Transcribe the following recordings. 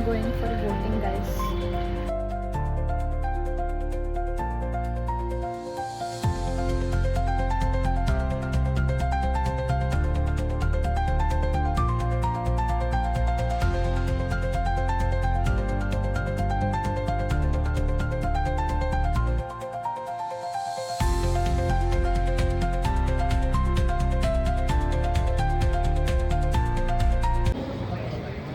going for voting, guys.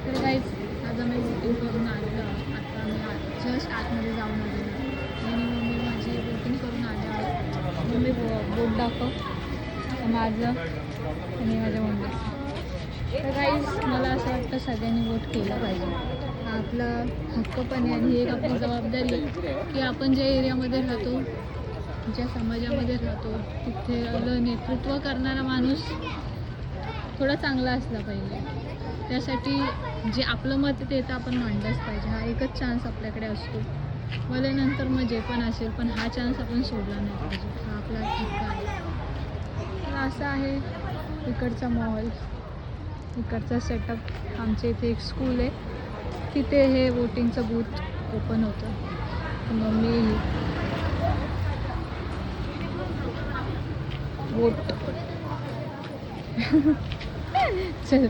तर guys आज आम्ही वोटिंग करून आलेलो आहोत. आता आम्ही जस्ट आतमध्ये जाऊन आलेलो आणि मम्मी माझी वोटिंग करून आले आहोत. मम्मी बोट दाखव माझं आणि माझ्या मम्मीचं. तर गाईज मला असं वाटतं सगळ्यांनी वोट केलं पाहिजे. हा आपला हक्क पण आहे आणि ही एक आपली जबाबदारी आहे की आपण ज्या एरियामध्ये राहतो, ज्या समाजामध्ये राहतो, तिथे नेतृत्व करणारा माणूस थोडा चांगला असला पाहिजे. त्यासाठी जे आपलं मत आहे ते तर आपण मांडलंच पाहिजे. हा एकच चान्स आपल्याकडे असतो. भले नंतर मग जे पण असेल, पण हा चान्स आपण सोडला नाही पाहिजे. हा आपला हक्क आहे. तर असा आहे इकडचा माहोल, इकडचा सेटअप. आमच्या इथे एक स्कूल आहे, तिथे हे वोटिंगचं बूथ ओपन होतं. मम्मी वोट चल